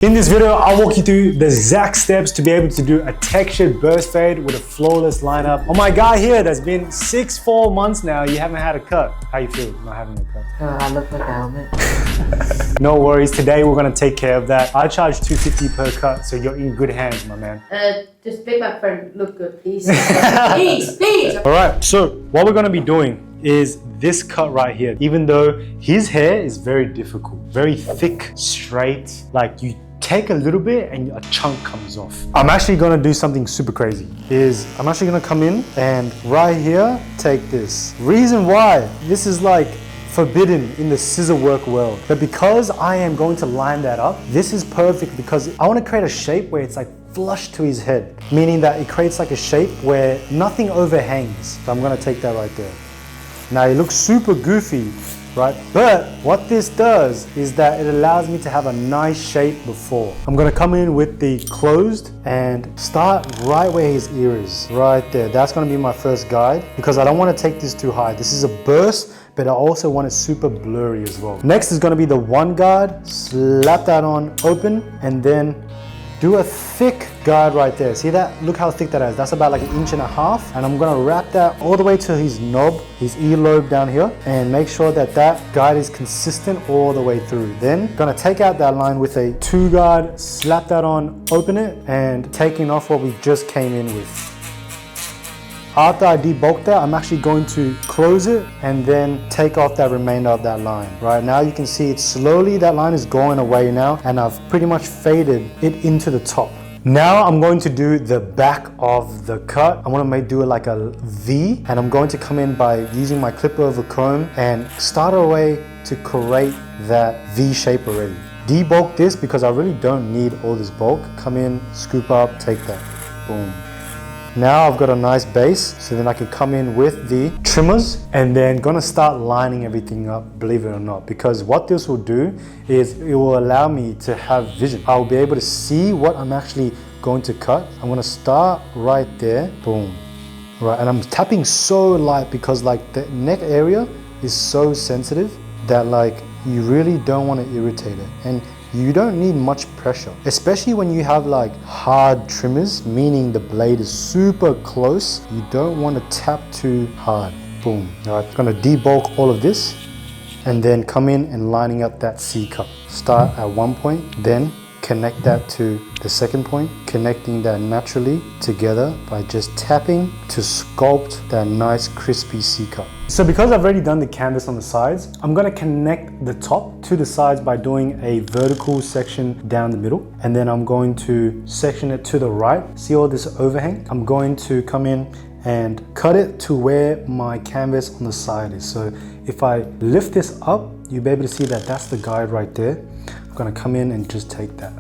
In this video, I'll walk you through the exact steps to be able to do a textured burst fade with a flawless lineup. On my guy here that's been 4 months now, you haven't had a cut. How you feel not having a cut? I look like a helmet. No worries, today we're gonna take care of that. I charge $250 per cut, so you're in good hands, my man. Just make my friend look good, please. please! All right, so what we're gonna be doing is this cut right here. Even though his hair is very difficult, very thick, straight, like you take a little bit and a chunk comes off. I'm actually gonna do something super crazy. I'm actually gonna come in and right here, take this. Reason why, this is like forbidden in the scissor work world. But because I am going to line that up, this is perfect because I wanna create a shape where it's like flush to his head. Meaning that it creates like a shape where nothing overhangs. So I'm gonna take that right there. Now it looks super goofy, right? But what this does is that it allows me to have a nice shape before. I'm gonna come in with the closed and start right where his ear is, right there. That's gonna be my first guide because I don't wanna take this too high. This is a burst, but I also want it super blurry as well. Next is gonna be the one guard, slap that on open, and then do a thick guard right there. See that? Look how thick that is. That's about like 1.5 inches. And I'm gonna wrap that all the way to his knob, his earlobe down here, and make sure that that guard is consistent all the way through. Then gonna take out that line with a 2 guard, slap that on, open it, and taking off what we just came in with. After I debulk that, I'm actually going to close it and then take off that remainder of that line. Right now you can see it slowly, that line is going away now, and I've pretty much faded it into the top. Now I'm going to do the back of the cut. I want to do it like a V, and I'm going to come in by using my clipper over comb and start a way to create that V shape already. Debulk this because I really don't need all this bulk. Come in, scoop up, take that, boom. Now I've got a nice base, so then I can come in with the trimmers and then gonna start lining everything up, believe it or not, because what this will do is it will allow me to have vision. I'll be able to see what I'm actually going to cut. I'm gonna start right there, boom. Right, and I'm tapping so light because like the neck area is so sensitive that like you really don't want to irritate it. And you don't need much pressure, especially when you have like hard trimmers, meaning the blade is super close. You don't want to tap too hard. Boom. All right, I'm gonna debulk all of this and then come in and lining up that C cup. Start at one point, then connect that to the second point, connecting that naturally together by just tapping to sculpt that nice crispy C cup. So because I've already done the canvas on the sides, I'm gonna connect the top to the sides by doing a vertical section down the middle. And then I'm going to section it to the right. See all this overhang? I'm going to come in and cut it to where my canvas on the side is. So if I lift this up, you'll be able to see that that's the guide right there. I'm gonna come in and just take that.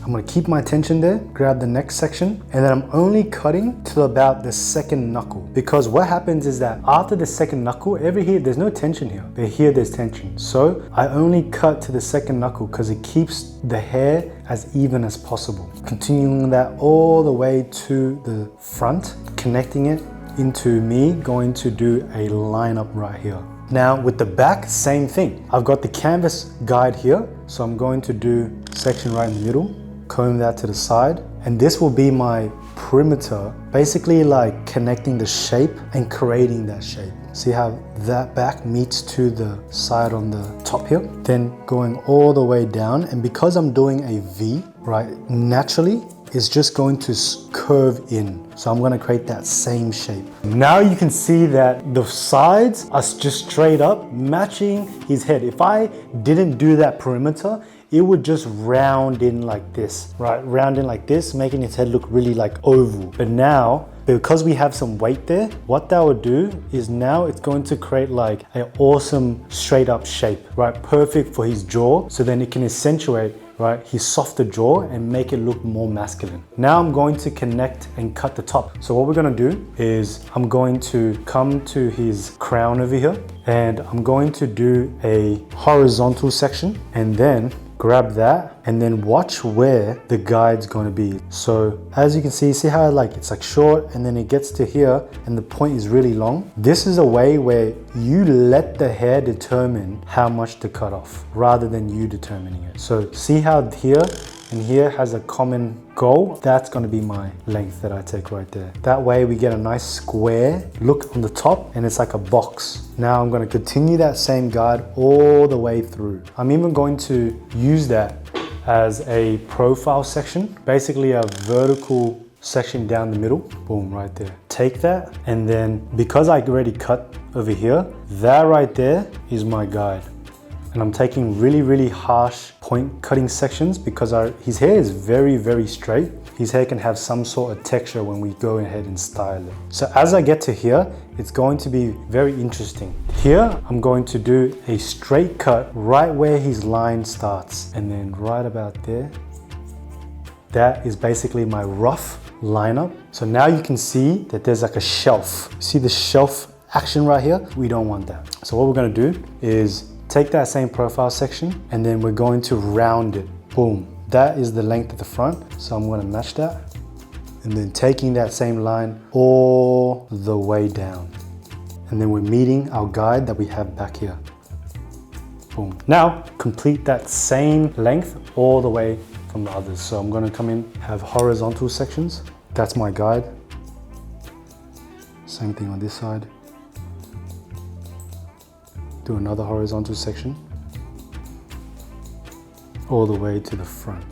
I'm gonna keep my attention there, grab the next section, and then I'm only cutting till about the second knuckle. Because what happens is that after the second knuckle, here, there's no tension here, but here there's tension. So I only cut to the second knuckle because it keeps the hair as even as possible. Continuing that all the way to the front, connecting it into me going to do a lineup right here. Now with the back, same thing. I've got the canvas guide here, so I'm going to do section right in the middle, comb that to the side, and this will be my perimeter, basically like connecting the shape and creating that shape. See how that back meets to the side on the top here, then going all the way down, and because I'm doing a V, right, naturally it's just going to curve in. So I'm gonna create that same shape. Now you can see that the sides are just straight up matching his head. If I didn't do that perimeter, it would just round in like this, right? Round in like this, making his head look really like oval. But now, because we have some weight there, what that would do is now it's going to create like an awesome straight up shape, right? Perfect for his jaw. So then it can accentuate, right, his softer jaw and make it look more masculine. Now I'm going to connect and cut the top. So what we're gonna do is I'm going to come to his crown over here and I'm going to do a horizontal section and then grab that and then watch where the guide's going to be. So as you can see how like it's like short and then it gets to here and the point is really long. This is a way where you let the hair determine how much to cut off rather than you determining it. So see how here and here has a common goal, that's gonna be my length that I take right there. That way we get a nice square look on the top and it's like a box. Now I'm gonna continue that same guide all the way through. I'm even going to use that as a profile section, basically a vertical section down the middle. Boom, right there. Take that, and then because I already cut over here, that right there is my guide. And I'm taking really harsh point cutting sections because his hair is very straight. His hair can have some sort of texture when we go ahead and style it. So as I get to here, it's going to be very interesting. Here, I'm going to do a straight cut right where his line starts. And then right about there, that is basically my rough lineup. So now you can see that there's like a shelf. See the shelf action right here? We don't want that. So what we're gonna do is take that same profile section and then we're going to round it. Boom. That is the length at the front. So I'm gonna match that. And then taking that same line all the way down. And then we're meeting our guide that we have back here. Boom. Now, complete that same length all the way from the others. So I'm gonna come in, have horizontal sections. That's my guide. Same thing on this side. Do another horizontal section all the way to the front.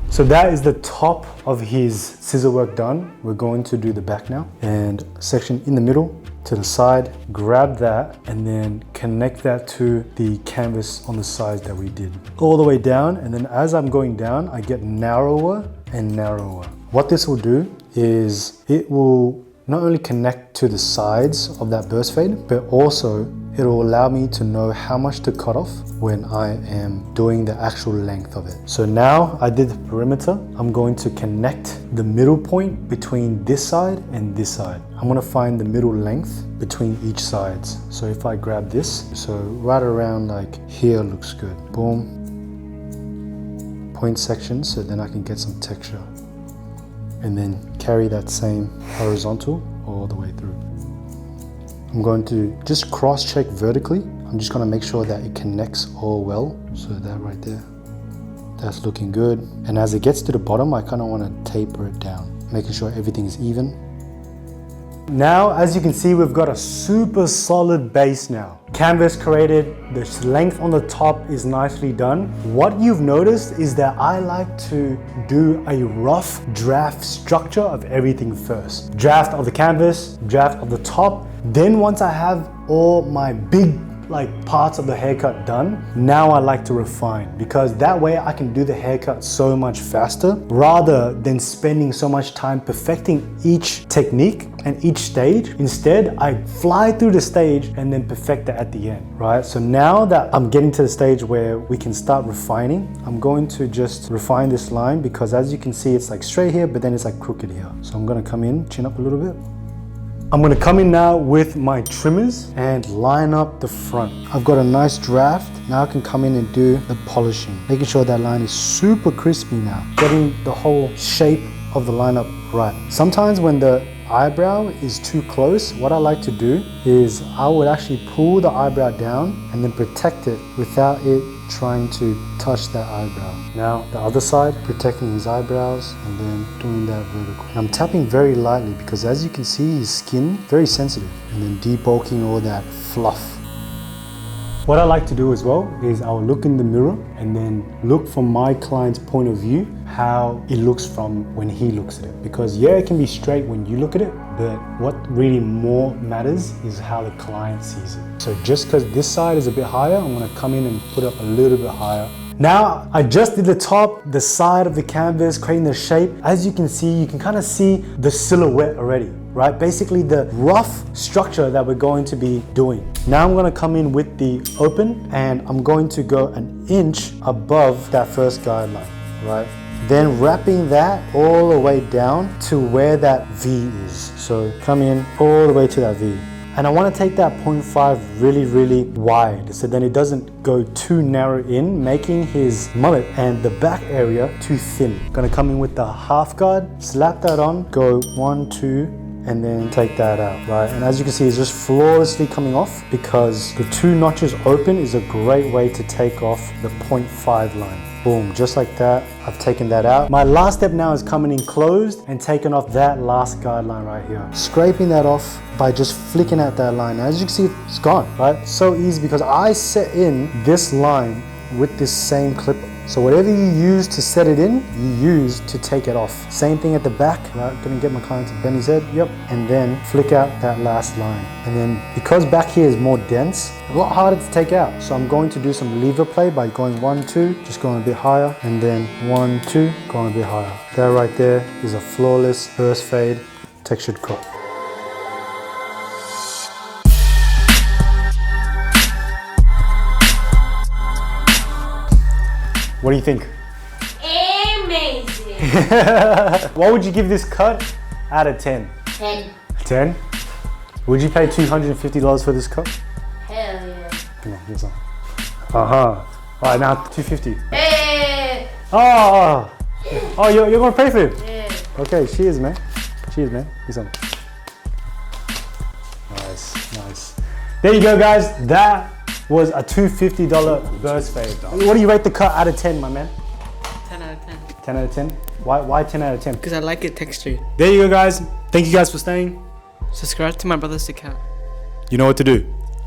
So that is the top of his scissor work done. We're going to do the back now, and section in the middle to the side, grab that and then connect that to the canvas on the sides that we did. All the way down, and then as I'm going down, I get narrower and narrower. What this will do is it will not only connect to the sides of that burst fade, but also it will allow me to know how much to cut off when I am doing the actual length of it. So now I did the perimeter. I'm going to connect the middle point between this side and this side. I'm gonna find the middle length between each sides. So if I grab this, so right around like here looks good. Boom. Point section, so then I can get some texture. And then carry that same horizontal all the way through. I'm going to just cross-check vertically. I'm just gonna make sure that it connects all well. So that right there, that's looking good. And as it gets to the bottom, I kind of want to taper it down, making sure everything is even. Now, as you can see, we've got a super solid base now. Canvas created, the length on the top is nicely done. What you've noticed is that I like to do a rough draft structure of everything first. Draft of the canvas, draft of the top. Then once I have all my big parts of the haircut done, now I like to refine, because that way I can do the haircut so much faster rather than spending so much time perfecting each technique and each stage. Instead, I fly through the stage and then perfect it at the end, right? So now that I'm getting to the stage where we can start refining, I'm going to just refine this line, because as you can see, it's like straight here, but then it's like crooked here. So I'm gonna come in, chin up a little bit. I'm gonna come in now with my trimmers and line up the front. I've got a nice draft. Now I can come in and do the polishing, making sure that line is super crispy now, getting the whole shape of the lineup right. Sometimes when the eyebrow is too close, what I like to do is I would actually pull the eyebrow down and then protect it without it trying to touch that eyebrow. Now the other side, protecting his eyebrows and then doing that vertical. And I'm tapping very lightly because as you can see, his skin very sensitive, and then debulking all that fluff. What I like to do as well is I'll look in the mirror and then look from my client's point of view how it looks from when he looks at it. Because yeah, it can be straight when you look at it, but what really more matters is how the client sees it. So just because this side is a bit higher, I'm gonna come in and put up a little bit higher. Now, I just did the top, the side of the canvas, creating the shape. As you can see, you can kind of see the silhouette already, right? Basically the rough structure that we're going to be doing. Now I'm gonna come in with the open, and I'm going to go an inch above that first guideline, right? Then wrapping that all the way down to where that V is. So come in all the way to that V. And I want to take that 0.5 really wide, so then it doesn't go too narrow in, making his mullet and the back area too thin. Gonna come in with the half guard, slap that on, go 1, 2, and then take that out, right? And as you can see, it's just flawlessly coming off because the 2 notches open is a great way to take off the 0.5 line. Boom, just like that, I've taken that out. My last step now is coming in closed and taking off that last guideline right here. Scraping that off by just flicking at that line. Now, as you can see, it's gone, right? So easy because I set in this line with this same clip. So whatever you use to set it in, you use to take it off. Same thing at the back, right? Gonna get my client to bend his head, yep. And then flick out that last line. And then because back here is more dense, a lot harder to take out. So I'm going to do some lever play by going 1, 2, just going a bit higher, and then 1, 2, going a bit higher. That right there is a flawless burst fade textured cut. What do you think? Amazing. What would you give this cut out of 10? 10. 10? Would you pay $250 for this cut? Hell yeah. Come on, here's some. All right, now $250. Hey. Oh, you're gonna pay for it? Yeah. Okay, cheers, man. Cheers, man. Here's some. Nice. There you go, guys. That was a $250 burst fade. What do you rate the cut out of 10, my man? 10 out of 10. 10 out of 10? Why 10 out of 10? Because I like it textured. There you go, guys. Thank you guys for staying. Subscribe to my brother's account. You know what to do.